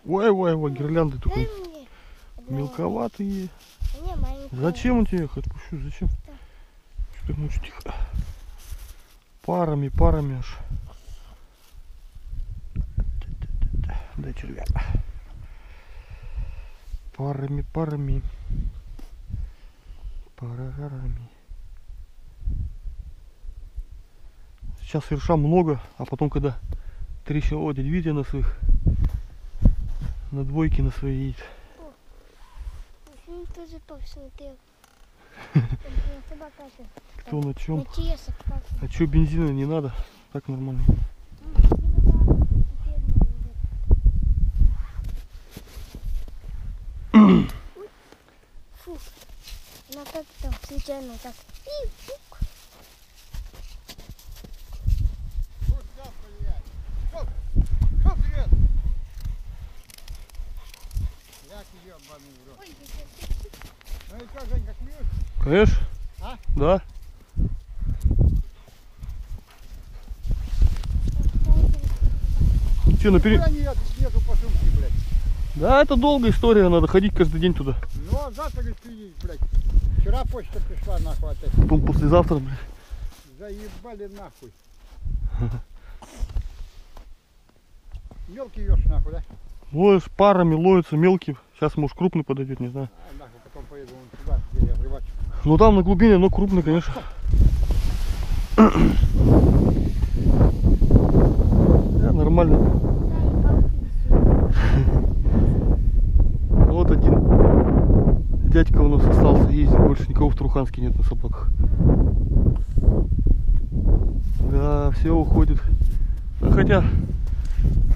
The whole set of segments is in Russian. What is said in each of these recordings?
Ой, гирлянды только Дай мне. мелковатые. Не, маленькая. Зачем он тебе их отпущу? Зачем? Что ты мучишь? Тихо. Парами аж. Дай червя. Парами. Парами. Сейчас ерша много, а потом, когда трещина, вот видите на своих, на двойке на своей едет. Он тоже посмотрел. Кто на чем? На А что, бензина не надо? Так нормально. Фу. Она как-то случайно так. Ну и что, Женька, смеешь? Конечно? А? Да. Че, наперед? Нету по сумке, блядь. Да, это долгая история, надо ходить каждый день туда. Ну, а завтра, говорит, приедешь, блядь. Вчера почта пришла, нахуй, опять. Потом послезавтра, блядь. Заебали, нахуй. Мелкий ешь, нахуй, да? Ловишь парами, ловится мелкий. Сейчас, может, крупный подойдет, не знаю. А, нахуй, потом поеду вон сюда, где я рыбачу. Ну там на глубине, но крупный, конечно. Да, нормально. Вот один дядька у нас остался ездить, больше никого в Труханске нет на собаках. Да, все уходит. Ну, хотя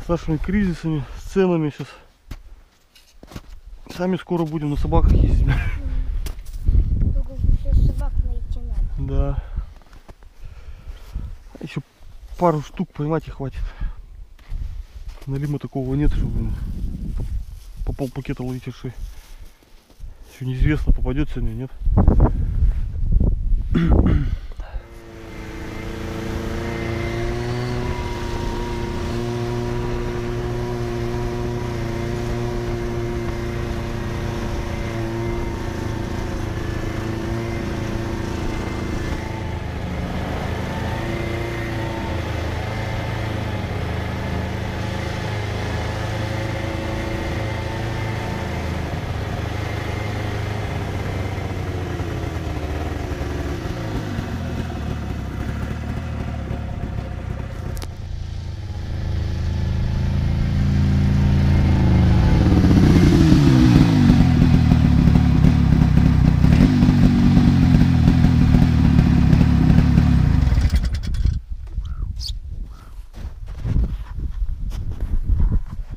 с нашими кризисами, с ценами сейчас сами скоро будем на собаках ездить. Только еще собак найти надо. Да. Еще пару штук поймать и хватит. На Лима такого нет, чтобы по полпакета ловить ерши. Еще неизвестно, попадет сегодня, нет.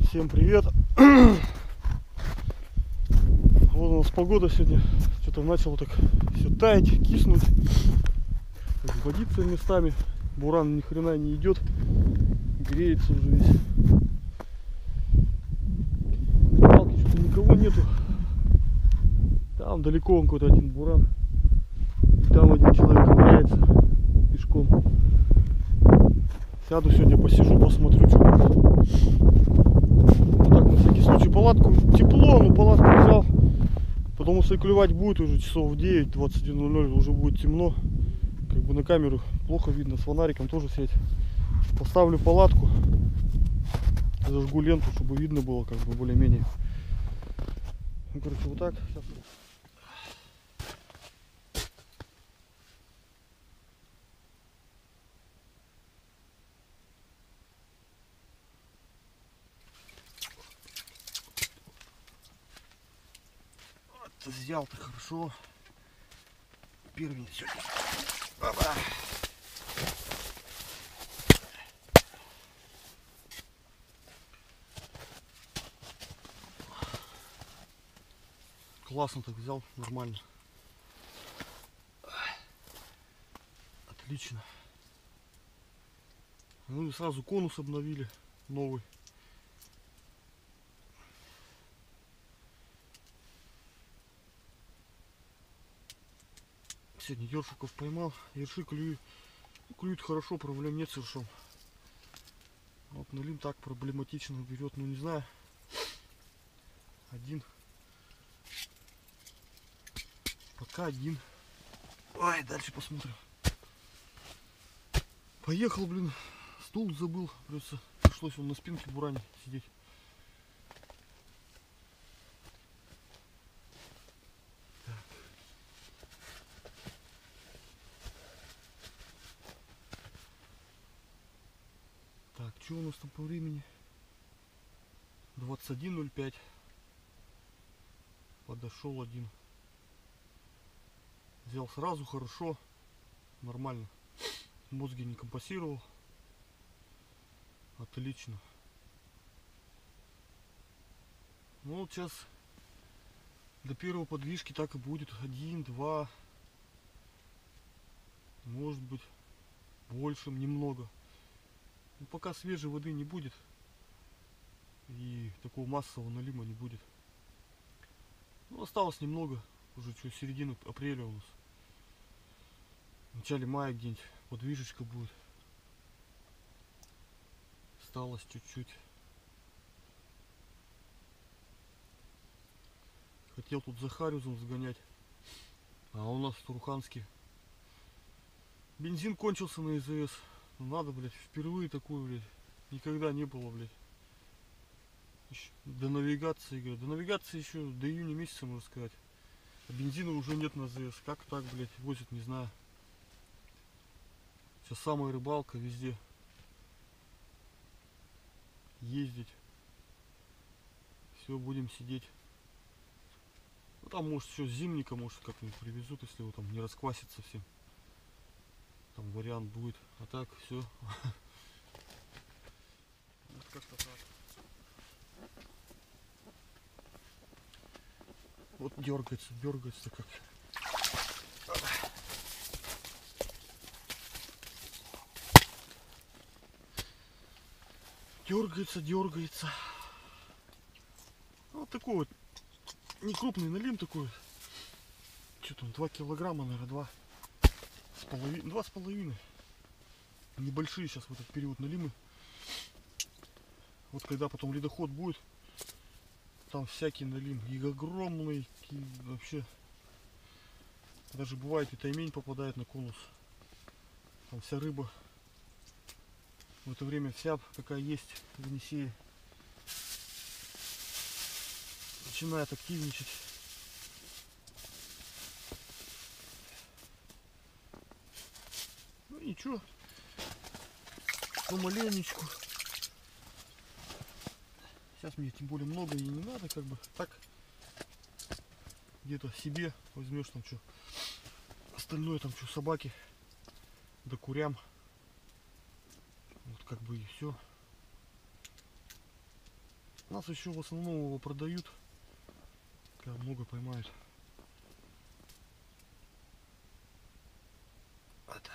Всем привет! Вот у нас погода сегодня, что-то начало так все таять, киснуть, водиться местами, буран ни хрена не идет, греется уже весь. Палки что-то никого нету, там далеко он какой-то один буран, там один человек ковыряется пешком. Сяду сегодня, посижу, посмотрю, что будет. Так, на всякий случай палатку, тепло, но палатку взял. Потому что клевать будет уже часов в 9, 21:00, уже будет темно. Как бы на камеру плохо видно, с фонариком тоже сеть. Поставлю палатку, зажгу ленту, чтобы видно было, как бы более-менее. Ну, короче, вот так. Сейчас. Взял-то хорошо. Первый сегодня. Опа. Классно так взял, нормально. Отлично. Ну и сразу конус обновили новый. Сегодня ёршиков поймал. Ерши клюют хорошо, проблем нет с ершом. Вот Налим так проблематично берет, ну не знаю. Один. Пока один. Ой, дальше посмотрим. Поехал, блин. Стул забыл. Пришлось он на спинке буране сидеть. Так, что у нас там по времени? 21:05. Подошел один. Взял сразу, хорошо, нормально. Мозги не компасировал. Отлично. Ну вот сейчас до первой подвижки так и будет. 1, 2. Может быть больше, немного. Но пока свежей воды не будет. И такого массового налима не будет. Ну, осталось немного. Уже что, середина апреля у нас. В начале мая где-нибудь подвижечка будет. Осталось чуть-чуть. Хотел тут за Хариусом сгонять. А у нас в Туруханске бензин кончился на ИЗС. Ну, надо, блядь, впервые такую, блядь. Никогда не было, блядь. До навигации, говорю. До навигации еще до июня месяца, можно сказать. А бензина уже нет на ЗС. Как так, блядь, возят, не знаю. Сейчас самая рыбалка везде. Ездить. Все, будем сидеть. Ну, там, может, еще зимника, может, как-нибудь привезут, если его там не расквасит совсем. Там вариант будет. А так, все. Вот как-то так. Вот дергается как. Дергается. Вот такой вот не крупный налим такой. Что там, 2 килограмма, наверное, 2,5. Небольшие сейчас в этот период налимы. Вот когда потом ледоход будет, там всякий налим. И огромный, и вообще. Даже бывает и таймень попадает на конус. Там вся рыба. В это время вся, какая есть в Енисее, начинает активничать. Ну ничего. Помаленечку. Сейчас мне тем более много и не надо, как бы так. Где-то себе возьмешь там что. Остальное там что, собаки, да курям. Вот как бы и все. У нас еще в основном его продают, когда много поймают. Вот.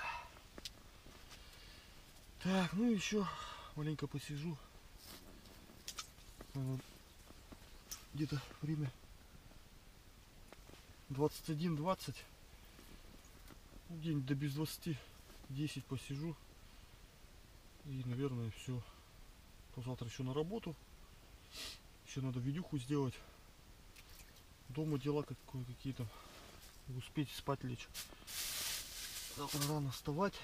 Так, ну еще маленько посижу. Где-то время 21:20. Ну, день до без 20:10 посижу. И, наверное, все. Завтра еще на работу. Еще надо видюху сделать. Дома дела какие-то. Успеть спать лечь. Завтра рано вставать.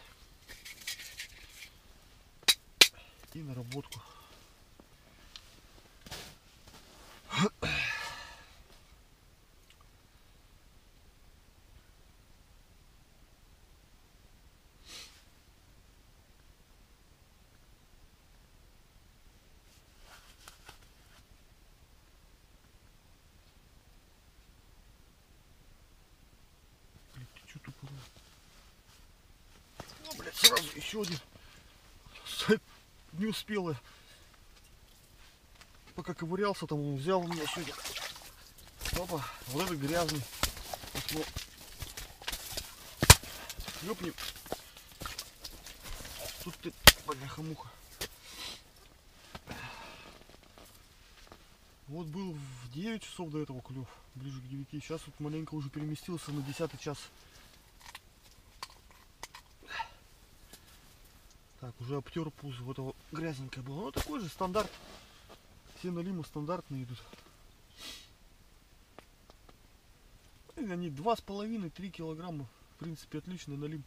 И на работку. Ну, блядь, сразу еще один. Не успела. Пока ковырялся, там он взял у меня еще один. Опа, вот это грязный. Шлепнем. Тут ты, бляха-муха. Вот был в 9 часов до этого клев, ближе к 9. Сейчас вот маленько уже переместился на 10 час. Так, уже обтер пузо, вот это грязненькое было. Ну такой же стандарт. Все налимы стандартные идут. Они 2,5-3 килограмма. В принципе, отличный налим.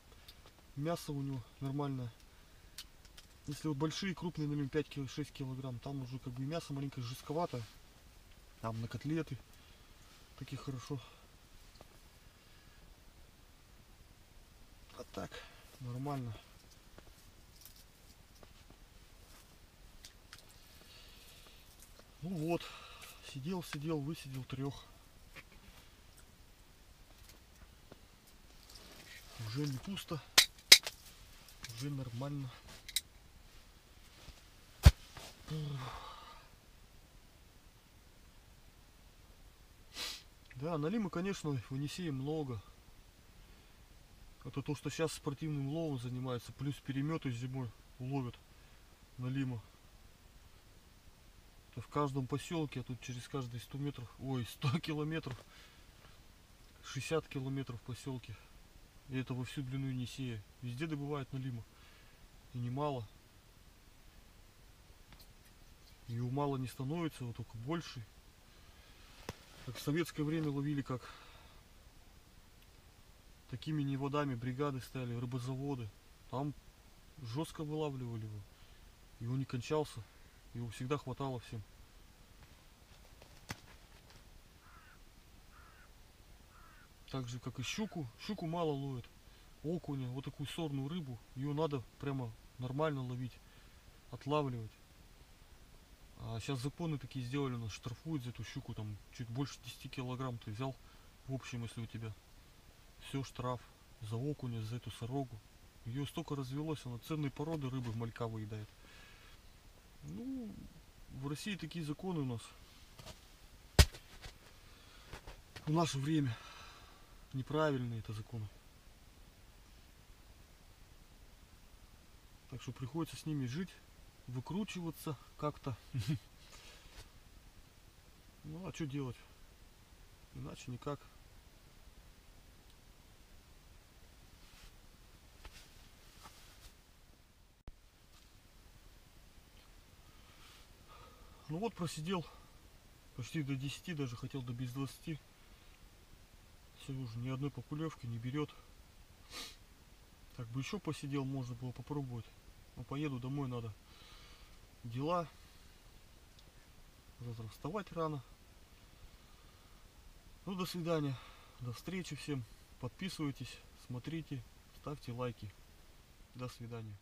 Мясо у него нормальное. Если вот большие, крупные налим 5-6 килограмм, там уже как бы мясо маленько жестковато. Там на котлеты. Такие хорошо. А так, нормально. Ну вот, сидел, высидел 3. Уже не пусто, уже нормально. Да, налима, конечно, в Енисее много. Это то, что сейчас спортивным ловом занимается, плюс переметы зимой ловят налима. Это в каждом поселке, а тут через каждые 100 метров, ой, 100 километров, 60 километров поселки. И это во всю длину Енисея. Везде добывают налима. И немало. И мало не становится, вот только больше. Как в советское время ловили, как такими неводами бригады стояли, рыбозаводы. Там жестко вылавливали его. И он не кончался. Его всегда хватало всем. Так же, как и щуку. Щуку мало ловят. Окуня, вот такую сорную рыбу. Ее надо прямо нормально ловить. Отлавливать. А сейчас законы такие сделали, нас штрафуют за эту щуку. Там чуть больше 10 килограмм ты взял. В общем, если у тебя все штраф. За окуня, за эту сорогу. Ее столько развелось, она ценные породы рыбы в малька выедает. Ну, в России такие законы у нас. В наше время неправильные это законы. Так что приходится с ними жить, выкручиваться как-то. Ну а что делать? Иначе никак. Ну вот просидел почти до 10, даже хотел до без 20. Все, уже ни одной поклевки не берет. Так бы еще посидел, можно было попробовать. Но поеду домой, надо дела. Завтра вставать рано. Ну, до свидания. До встречи всем. Подписывайтесь, смотрите, ставьте лайки. До свидания.